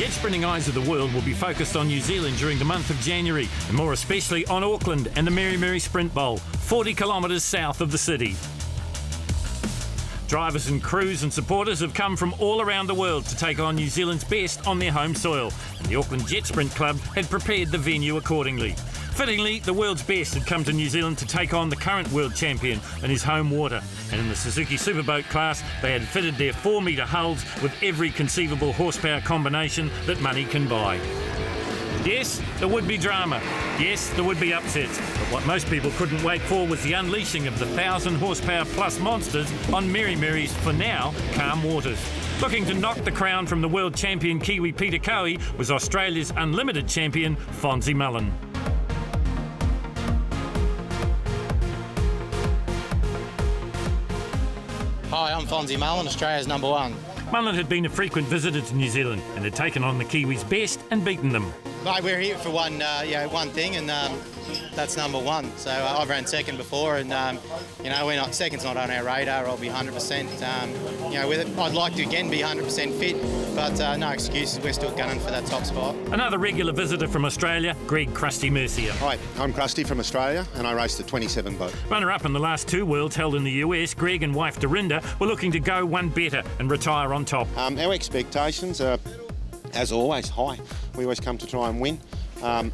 jet sprinting eyes of the world will be focused on New Zealand during the month of January, and more especially on Auckland and the Meremere Sprint Bowl, 40 kilometres south of the city. Drivers and crews and supporters have come from all around the world to take on New Zealand's best on their home soil, and the Auckland Jetsprint Club had prepared the venue accordingly. Fittingly, the world's best had come to New Zealand to take on the current world champion in his home water, and in the Suzuki Superboat class they had fitted their 4-metre hulls with every conceivable horsepower combination that money can buy. Yes, there would be drama. Yes, there would be upsets. But what most people couldn't wait for was the unleashing of the 1,000 horsepower plus monsters on Meremere's, for now, calm waters. Looking to knock the crown from the world champion Kiwi Peter Cowie was Australia's unlimited champion Fonzie Mullen. Hi, I'm Fonzie Mullen, Australia's #1. Mullen had been a frequent visitor to New Zealand and had taken on the Kiwis' best and beaten them. Mate, we're here for one thing, and that's #1. So I've ran second before, and second's not on our radar. I'll be 100%. With it, I'd like to again be 100% fit, but no excuses. We're still gunning for that top spot. Another regular visitor from Australia, Greg Krusty Mercier. Hi, I'm Krusty from Australia, and I raced the 27 boat. Runner-up in the last 2 Worlds held in the US, Greg and wife Dorinda were looking to go one better and retire on top. Our expectations are, as always, high. We always come to try and win.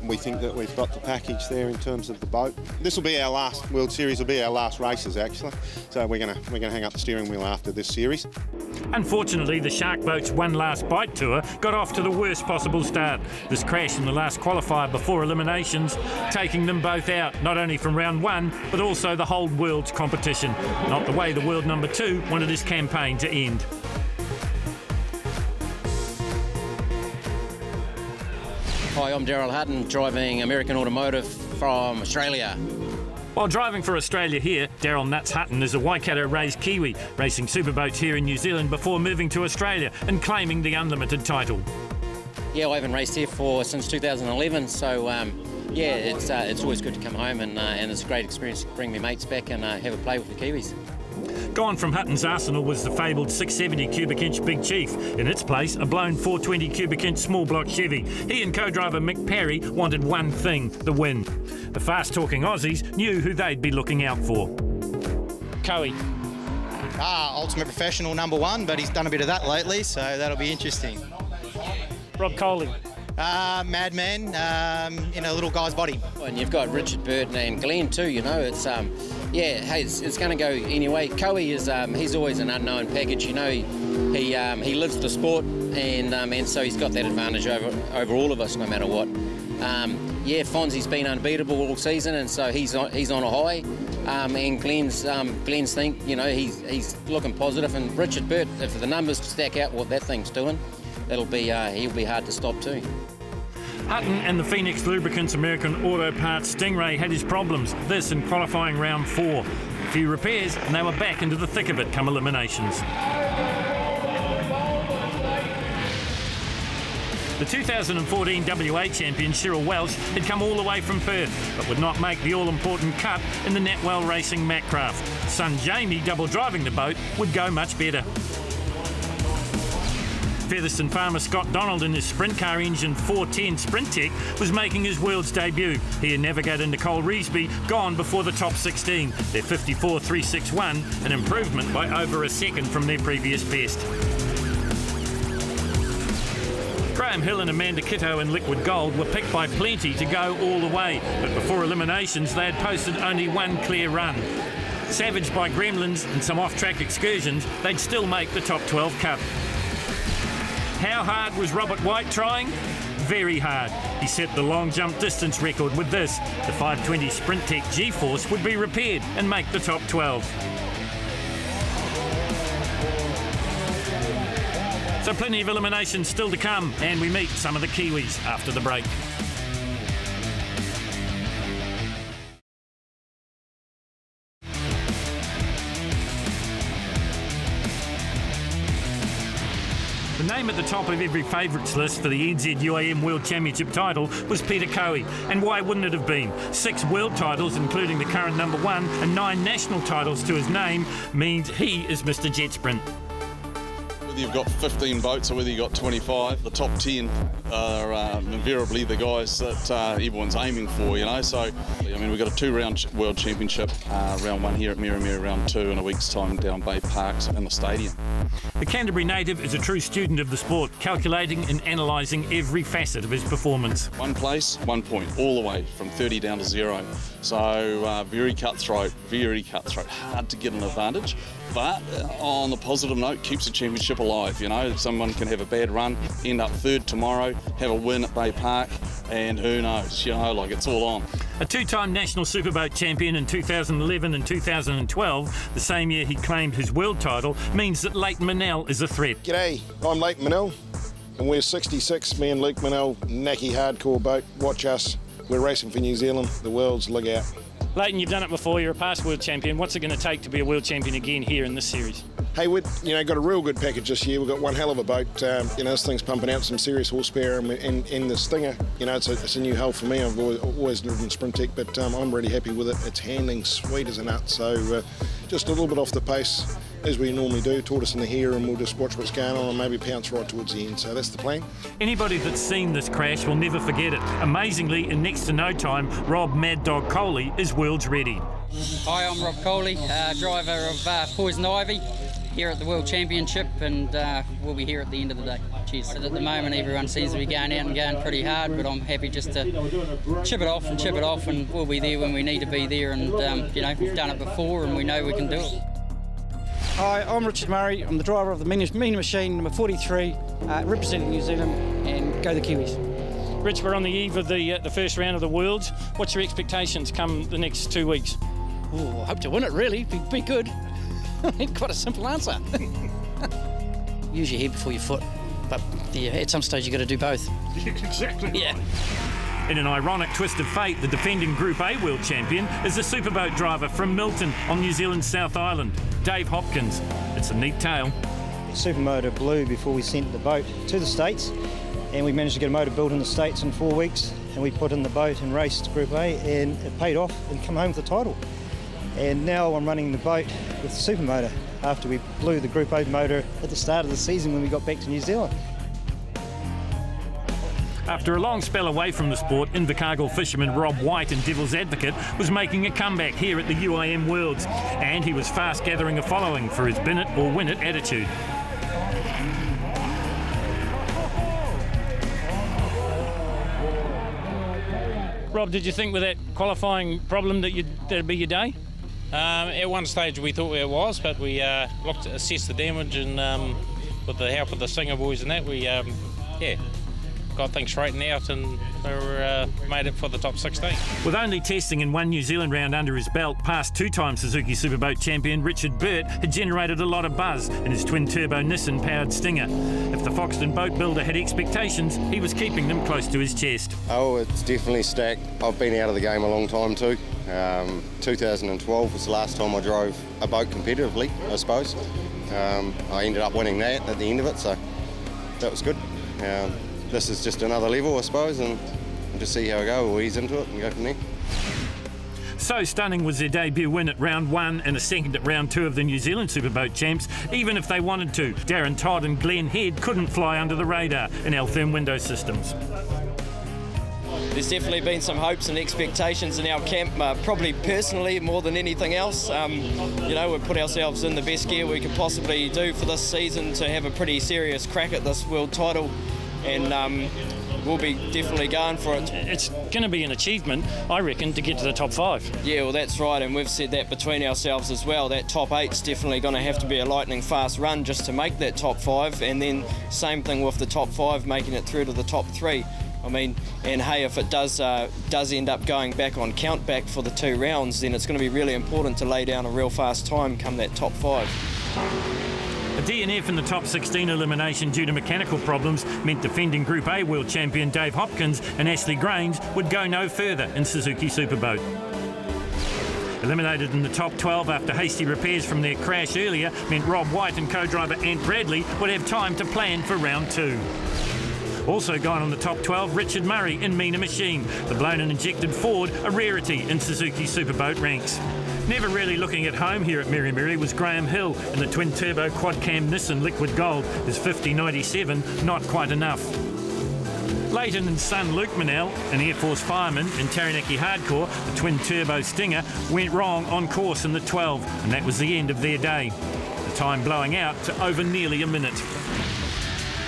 We think that we've got the package there in terms of the boat. This will be our last World Series, will be our last races actually. So we're gonna hang up the steering wheel after this series. Unfortunately, the Shark Boat's One Last Bite tour got off to the worst possible start. This crash in the last qualifier before eliminations, taking them both out, not only from round 1, but also the whole world's competition. Not the way the world #2 wanted his campaign to end. Hi, I'm Daryl Hutton, driving American Automotive from Australia. While driving for Australia here, Daryl Nuts Hutton is a Waikato-raised Kiwi, racing superboats here in New Zealand before moving to Australia and claiming the unlimited title. Yeah, I haven't raced here since 2011, so it's always good to come home, and it's a great experience to bring my mates back and have a play with the Kiwis. Gone from Hutton's arsenal was the fabled 670 cubic inch Big Chief. In its place, a blown 420 cubic inch small block Chevy. He and co-driver Mick Parry wanted one thing, the win. The fast-talking Aussies knew who they'd be looking out for. Cowie. Ultimate professional #1, but he's done a bit of that lately, so that'll be interesting. Rob Coley. Madman in a little guy's body. And you've got Richard Burt and Glenn too, it's it's going to go anyway. Cowie is he's always an unknown package, he lives the sport, and so he's got that advantage over all of us no matter what. Fonzie's been unbeatable all season, and so he's on a high, and Glenn's think, he's looking positive, and Richard Burt, if the numbers stack out what that thing's doing, he'll be hard to stop too. Hutton and the Phoenix Lubricants American Auto Parts Stingray had his problems, this in qualifying round 4. A few repairs and they were back into the thick of it come eliminations. The 2014 WA champion Cheryl Welch had come all the way from Perth, but would not make the all-important cut in the Natwell Racing Macraft. Son Jamie, double driving the boat, would go much better. Featherston farmer Scott Donald in his sprint car engine 410 Sprint Tech was making his world's debut. He and navigator Nicole Reesby gone before the top 16. Their 54.361, an improvement by over a second from their previous best. Graham Hill and Amanda Kitto in Liquid Gold were picked by plenty to go all the way, but before eliminations they had posted only one clear run. Savaged by gremlins and some off-track excursions, they'd still make the top 12 cut. How hard was Robert White trying? Very hard. He set the long jump distance record with this. The 520 Sprint Tech G-Force would be repaired and make the top 12. So plenty of eliminations still to come, and we meet some of the Kiwis after the break. The name at the top of every favourites list for the NZ UIM World Championship title was Peter Cowie, and why wouldn't it have been? 6 world titles, including the current #1, and 9 national titles to his name, means he is Mr. Jetsprint. Whether you've got 15 boats or whether you've got 25, the top 10 are invariably the guys that everyone's aiming for, you know. So, I mean, we've got a 2-round World Championship, round 1 here at Meremere, round 2 in a week's time down Bay Parks in the stadium. The Canterbury native is a true student of the sport, calculating and analysing every facet of his performance. 1 place, 1 point, all the way from 30 down to 0. So very cutthroat, hard to get an advantage. But on the positive note, keeps the championship alive, you know. Someone can have a bad run, end up 3rd tomorrow, have a win at Bay Park, and who knows, you know, like it's all on. A 2-time national Superboat champion in 2011 and 2012, the same year he claimed his world title, means that Lake Manel is a threat. G'day, I'm Lake Manel, and we're 66, me and Lake Manel, knacky hardcore boat. Watch us, we're racing for New Zealand, the world's look out. Leighton, you've done it before, you're a past world champion. What's it going to take to be a world champion again here in this series? Hey, we've got a real good package this year. We've got one hell of a boat. This thing's pumping out some serious horsepower, and the Stinger, it's a new hull for me. I've always driven Sprint Tech, but I'm really happy with it. It's handling sweet as a nut, so just a little bit off the pace, as we normally do, tortoise in the hair, and we'll just watch what's going on and maybe pounce right towards the end. So that's the plan. Anybody that's seen this crash will never forget it. Amazingly, in next to no time, Rob Mad Dog Coley is world's ready. Hi, I'm Rob Coley, driver of Poison Ivy, here at the World Championship, and we'll be here at the end of the day. Cheers. At the moment, everyone seems to be going out and going pretty hard, but I'm happy just to chip it off, and we'll be there when we need to be there, and we've done it before and we know we can do it. Hi, I'm Richard Murray. I'm the driver of the Mean Machine, number 43, representing New Zealand, and go the Kiwis. Rich, we're on the eve of the first round of the Worlds. What's your expectations come the next 2 weeks? Ooh, I hope to win it, really. Be good. Quite a simple answer. Use your head before your foot, but at some stage you've got to do both. Exactly. Yeah. In an ironic twist of fate, the defending Group A world champion is a superboat driver from Milton on New Zealand's South Island, Dave Hopkins. It's a neat tale. Supermotor blew before we sent the boat to the States, and we managed to get a motor built in the States in 4 weeks, and we put in the boat and raced Group A, and it paid off and come home with the title. And now I'm running the boat with the Supermotor after we blew the Group A motor at the start of the season when we got back to New Zealand. After a long spell away from the sport, Invercargill fisherman Rob White and Devil's Advocate was making a comeback here at the UIM Worlds, and he was fast gathering a following for his bin it or win it attitude. Rob, did you think with that qualifying problem that'd be your day? At one stage we thought it was, but we assessed the damage, and with the help of the Singer boys and that, we got things straightened out, and we made it for the top 16. With only testing in one New Zealand round under his belt, past 2-time Suzuki Superboat champion Richard Burt had generated a lot of buzz in his twin-turbo Nissan-powered Stinger. If the Foxton boat builder had expectations, he was keeping them close to his chest. Oh, it's definitely stacked. I've been out of the game a long time too. 2012 was the last time I drove a boat competitively, I suppose. I ended up winning that at the end of it, so that was good. This is just another level, I suppose, and we'll just see how we go. We'll ease into it and go from there. So stunning was their debut win at round 1 and a second at round 2 of the New Zealand Superboat champs. Even if they wanted to, Darren Todd and Glenn Head couldn't fly under the radar in Altherm window systems. There's definitely been some hopes and expectations in our camp, probably personally more than anything else. We've put ourselves in the best gear we could possibly do for this season to have a pretty serious crack at this world title, and we'll be definitely going for it. It's going to be an achievement, I reckon, to get to the top 5. Yeah, well, that's right, and we've said that between ourselves as well. That top 8's definitely going to have to be a lightning fast run just to make that top 5, and then same thing with the top 5, making it through to the top 3. I mean, and hey, if it does end up going back on count back for the 2 rounds, then it's going to be really important to lay down a real fast time come that top 5. A DNF in the top 16 elimination due to mechanical problems meant defending Group A world champion Dave Hopkins and Ashley Grange would go no further in Suzuki Superboat. Eliminated in the top 12 after hasty repairs from their crash earlier meant Rob White and co-driver Ant Bradley would have time to plan for round 2. Also gone on the top 12, Richard Murray in Meena Machine. The blown and injected Ford, a rarity in Suzuki Superboat ranks. Never really looking at home here at Meremere was Graham Hill in the twin-turbo quad-cam Nissan Liquid Gold. His 5097, not quite enough. Leighton and son Luke Manell, an Air Force fireman in Taranaki Hardcore, the twin-turbo Stinger, went wrong on course in the 12, and that was the end of their day. The time blowing out to over nearly a minute.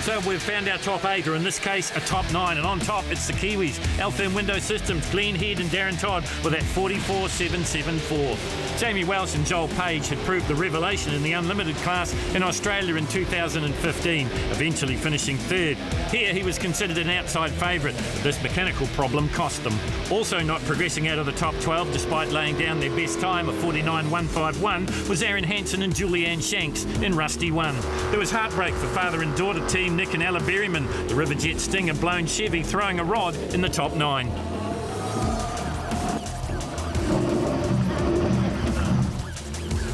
So we've found our top 8, or in this case, a top 9. And on top, it's the Kiwis. Altherm Window Systems, Glenn Head and Darren Todd with that 44.774. Jamie Welsh and Joel Page had proved the revelation in the unlimited class in Australia in 2015, eventually finishing 3rd. Here, he was considered an outside favourite, but this mechanical problem cost them. Also not progressing out of the top 12, despite laying down their best time of 49.151, was Aaron Hansen and Julianne Shanks in Rusty 1. There was heartbreak for father and daughter team Nick and Ella Berryman, the Riverjet Stinger blown Chevy throwing a rod in the top 9.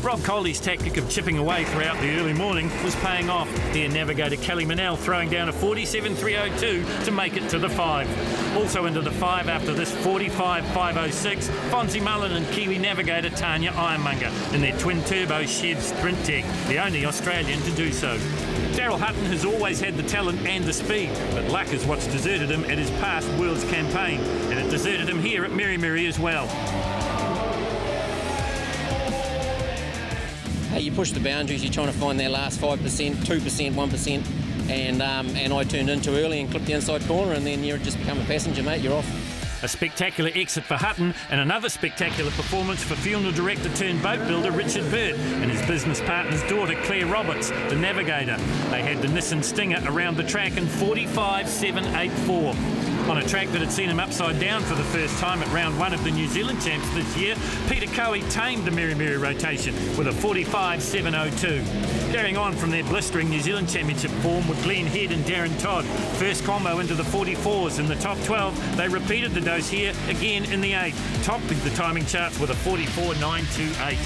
Rob Coley's tactic of chipping away throughout the early morning was paying off. Here navigator Kelly Manell throwing down a 47.302 to make it to the 5. Also into the 5 after this 45.506, Fonzie Mullen and Kiwi navigator Tanya Ironmonger in their twin-turbo Jetsprint Tech, the only Australian to do so. Daryl Hutton has always had the talent and the speed, but luck is what's deserted him at his past Worlds campaign, and it deserted him here at Meremere as well. You push the boundaries, you're trying to find their last 5%, 2%, 1%, and I turned in too early and clipped the inside corner, and then you just become a passenger, mate, you're off. A spectacular exit for Hutton and another spectacular performance for funeral director turned boat builder Richard Burt and his business partner's daughter Claire Roberts, the navigator. They had the Nissan Stinger around the track in 45.784. On a track that had seen him upside down for the first time at round 1 of the New Zealand Champs this year, Peter Coe tamed the Meremere rotation with a 45.702. Carrying on from their blistering New Zealand Championship form with Glenn Head and Darren Todd. First combo into the 44s in the top 12. They repeated the dose here again in the 8. Topping the timing charts with a 44.928.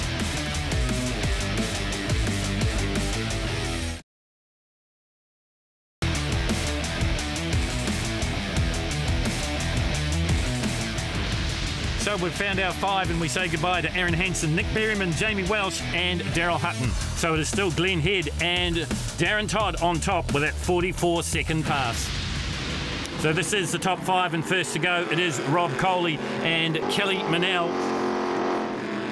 So we've found our 5 and we say goodbye to Aaron Hansen, Nick Berryman, Jamie Welsh and Daryl Hutton. So it is still Glenn Head and Darren Todd on top with that 44-second pass. So this is the top 5, and first to go it is Rob Coley and Kelly Manell.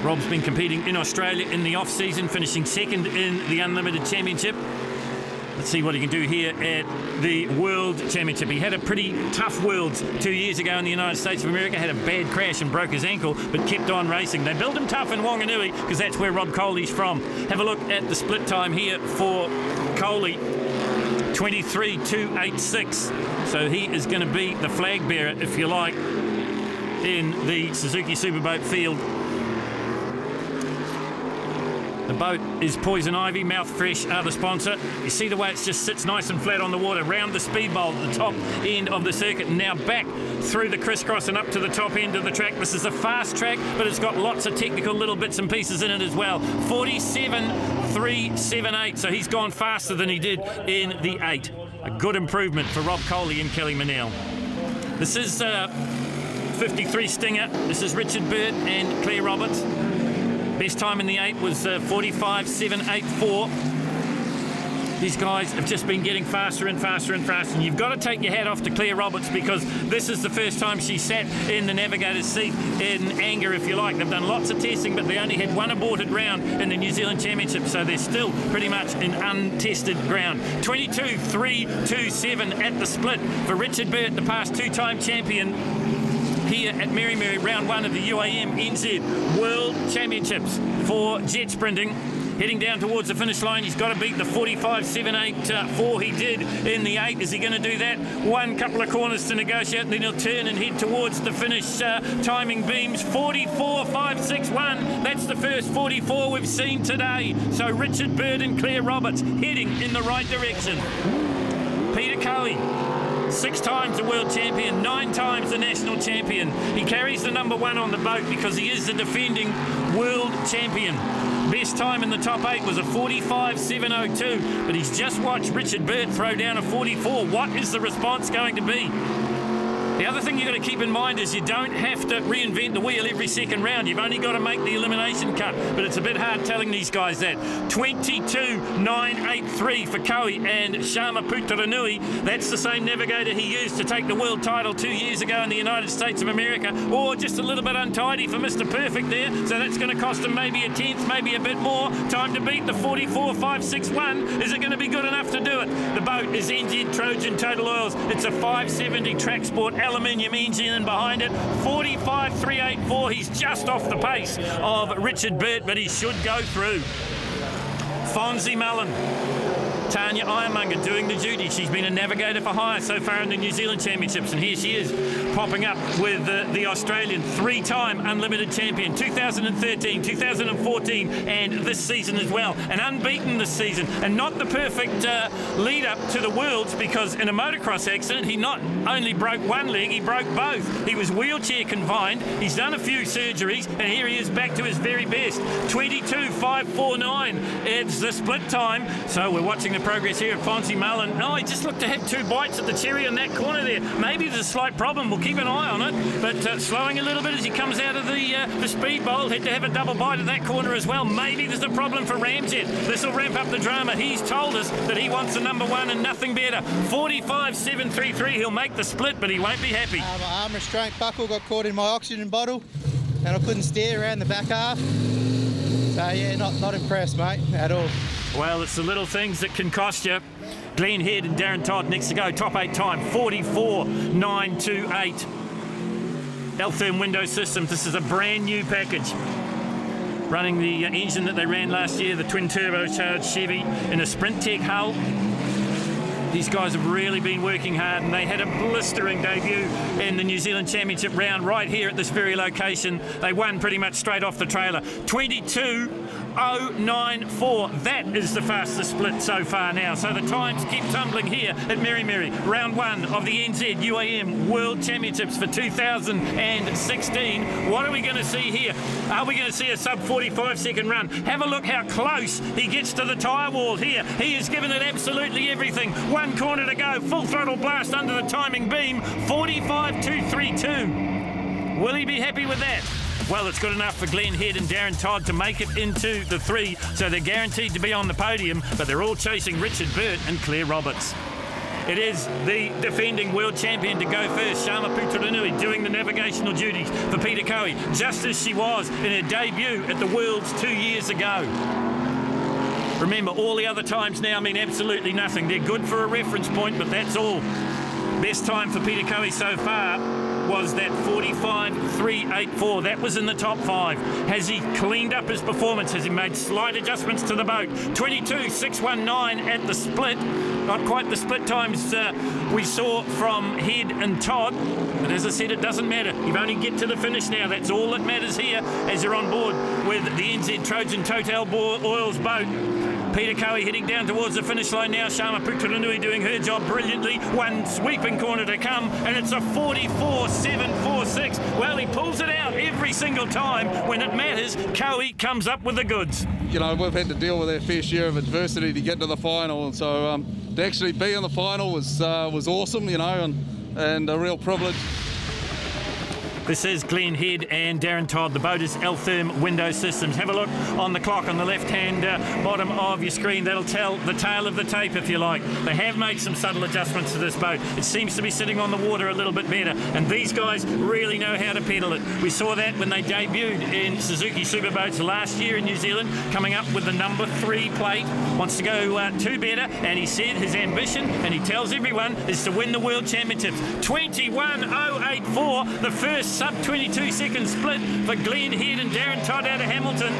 Rob's been competing in Australia in the off-season, finishing 2nd in the Unlimited Championship. Let's see what he can do here at the World Championship. He had a pretty tough Worlds 2 years ago in the United States of America, had a bad crash and broke his ankle, but kept on racing. They built him tough in Wanganui because that's where Rob Coley's from. Have a look at the split time here for Coley, 23.286. So he is going to be the flag bearer, if you like, in the Suzuki Superboat field. The boat is Poison Ivy, Mouth Fresh are the sponsor. You see the way it just sits nice and flat on the water, round the speed bowl at the top end of the circuit, and now back through the crisscross and up to the top end of the track. This is a fast track, but it's got lots of technical little bits and pieces in it as well. 47.378, so he's gone faster than he did in the 8. A good improvement for Rob Coley and Kelly Manell. This is 53 Stinger. This is Richard Burt and Claire Roberts. Best time in the 8 was 45.784. These guys have just been getting faster and faster and faster, and you've got to take your hat off to Claire Roberts because this is the first time she sat in the navigator's seat in anger, if you like. They've done lots of testing, but they only had one aborted round in the New Zealand Championship, so they're still pretty much in untested ground. 22.327 at the split for Richard Burt, the past 2-time champion here at Meremere, round 1 of the UIM NZ World Championships for jet sprinting. Heading down towards the finish line, he's got to beat the 45.784 he did in the 8. Is he going to do that? One couple of corners to negotiate, and then he'll turn and head towards the finish. Timing beams 44.561. That's the first 44 we've seen today. So Richard Burt and Claire Roberts heading in the right direction. Peter Coe 6 times the world champion, 9 times the national champion. He carries the number 1 on the boat because he is the defending world champion. Best time in the top 8 was a 45.702, but he's just watched Richard Burt throw down a 44. What is the response going to be? The other thing you've got to keep in mind is you don't have to reinvent the wheel every second round. You've only got to make the elimination cut. But it's a bit hard telling these guys that. 22.983 for Koei and Sharma Putaranui. That's the same navigator he used to take the world title 2 years ago in the United States of America. Or just a little bit untidy for Mr. Perfect there. So that's going to cost him maybe a 10th, maybe a bit more. Time to beat the 44.561. Is it going to be good enough to do it? The boat is NZ Trojan Total Oils. It's a 570 track sport aluminium engine behind it. 45.384. He's just off the pace of Richard Burt, but he should go through. Fonzie Mullen. Tanya Ironmonger doing the duty. She's been a navigator for hire so far in the New Zealand Championships, and here she is popping up with the Australian 3-time unlimited champion, 2013, 2014, and this season as well. And unbeaten this season, and not the perfect lead up to the Worlds, because in a motocross accident he not only broke one leg, he broke both. He was wheelchair confined. He's done a few surgeries, and here he is back to his very best. 22.549. It's the split time. So we're watching the progress here of Fonzie Mullen. Oh, he just looked to have 2 bites at the cherry on that corner there. Maybe there's a slight problem. We'll keep an eye on it. But slowing a little bit as he comes out of the speed bowl. Had to have a double bite at that corner as well. Maybe there's a problem for Ramjet. This will ramp up the drama. He's told us that he wants the number 1 and nothing better. 45.733. He'll make the split, but he won't be happy. My arm restraint buckle got caught in my oxygen bottle, and I couldn't steer around the back half. So yeah, not impressed, mate, at all. Well, it's the little things that can cost you. Glenn Head and Darren Todd next to go. Top 8 time, 44.928. L-Therm window systems. This is a brand new package. Running the engine that they ran last year, the twin turbocharged Chevy in a Sprint Tech hull. These guys have really been working hard, and they had a blistering debut in the New Zealand Championship round right here at this very location. They won pretty much straight off the trailer. 22.094. That is the fastest split so far now. So the times keep tumbling here at Meremere. Round 1 of the NZ UIM World Championships for 2016. What are we going to see here? Are we going to see a sub 45-second run? Have a look how close he gets to the tyre wall here. He has given it absolutely everything. 1 corner to go, full throttle blast under the timing beam, 45.232. Will he be happy with that? Well, it's good enough for Glenn Head and Darren Todd to make it into the 3, so they're guaranteed to be on the podium, but they're all chasing Richard Burt and Claire Roberts. It is the defending world champion to go first, Sharma Putaranui, doing the navigational duties for Peter Koei, just as she was in her debut at the Worlds 2 years ago. Remember, all the other times now mean absolutely nothing. They're good for a reference point, but that's all. Best time for Peter Koei so far was that 45.384. That was in the top 5. Has he cleaned up his performance? Has he made slight adjustments to the boat? 22.619 at the split. Not quite the split times we saw from Head and Todd. But as I said, it doesn't matter. You've only get to the finish now. That's all that matters here as you're on board with the NZ Trojan Total Oils boat. Peter Koei heading down towards the finish line now. Sharma Putaranui doing her job brilliantly. 1 sweeping corner to come, and it's a 44.746. Well, he pulls it out every single time. When it matters, Koei comes up with the goods. You know, we've had to deal with our fair share of adversity to get to the final, and so to actually be in the final was awesome, you know, and a real privilege. This is Glenn Head and Darren Todd. The boat is L-Therm window systems. Have a look on the clock on the left-hand bottom of your screen. That'll tell the tail of the tape, if you like. They have made some subtle adjustments to this boat. It seems to be sitting on the water a little bit better, and these guys really know how to pedal it. We saw that when they debuted in Suzuki Superboats last year in New Zealand, coming up with the number 3 plate. Wants to go 2 better, and he said his ambition, and he tells everyone, is to win the World Championships. 21.084, the first sub-22-second split for Glenn Head and Darren Todd out of Hamilton.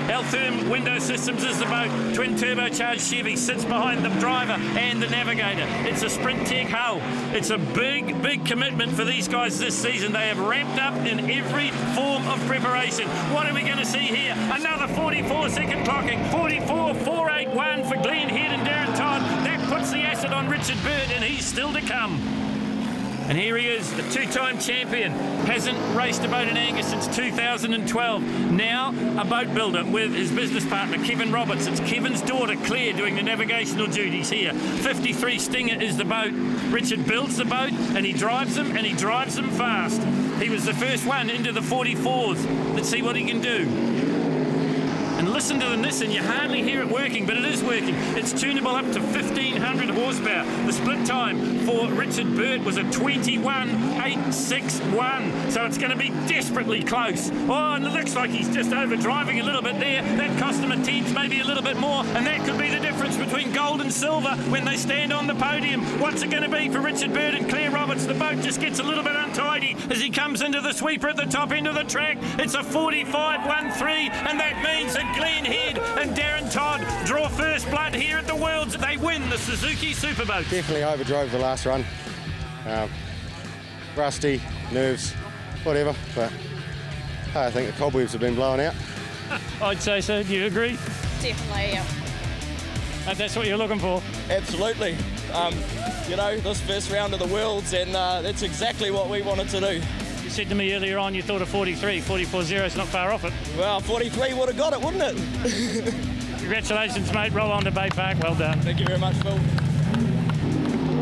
L-Therm window systems is the boat. Twin turbocharged Chevy sits behind the driver and the navigator. It's a Sprint Tech hull. It's a big, big commitment for these guys this season. They have ramped up in every form of preparation. What are we going to see here? Another 44-second clocking. 44.481 for Glenn Head and Darren Todd. That puts puts the acid on Richard Burt, and he's still to come. And here he is, the two-time champion. Hasn't raced a boat in Angus since 2012. Now a boat builder with his business partner, Kevin Roberts. It's Kevin's daughter, Claire, doing the navigational duties here. 53 Stinger is the boat. Richard builds the boat, and he drives them, and he drives them fast. He was the first one into the 44s. Let's see what he can do. And listen to the Nissan, you hardly hear it working, but it is working. It's tunable up to 1,500 horsepower. The split time for Richard Burt was a 21.861, so it's going to be desperately close. Oh, and it looks like he's just overdriving a little bit there. That cost him a tenth, maybe a little bit more, and that could be the difference between gold and silver when they stand on the podium. What's it going to be for Richard Burt and Claire Roberts? The boat just gets a little bit untidy as he comes into the sweeper at the top end of the track. It's a 45.13, and that means that Glenn Head and Darren Todd draw first blood here at the Worlds. They win the Suzuki Superboat. Definitely overdrove the last run. Rusty, nerves, whatever, but I think the cobwebs have been blown out. I'd say so. Do you agree? Definitely, yeah. That's what you're looking for? Absolutely. You know, this first round of the Worlds, and that's exactly what we wanted to do. You said to me earlier on you thought a 43, 44.0 is not far off it. Well, 43 would have got it, wouldn't it? Congratulations, mate. Roll on to Bay Park. Well done. Thank you very much, Phil.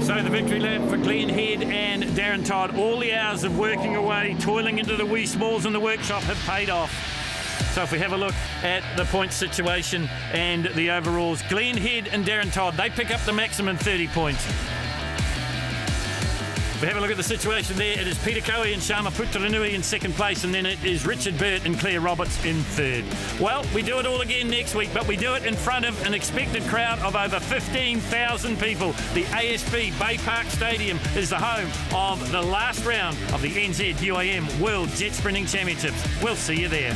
So the victory lap for Glenn Head and Darren Todd. All the hours of working away, toiling into the wee smalls in the workshop have paid off. So if we have a look at the point situation and the overalls, Glenn Head and Darren Todd, they pick up the maximum 30 points. If we have a look at the situation there, it is Peter Cowie and Sharma Putranui in second place, and then it is Richard Burt and Claire Roberts in third. Well, we do it all again next week, but we do it in front of an expected crowd of over 15,000 people. The ASB Bay Park Stadium is the home of the last round of the NZ UIM World Jet Sprinting Championships. We'll see you there.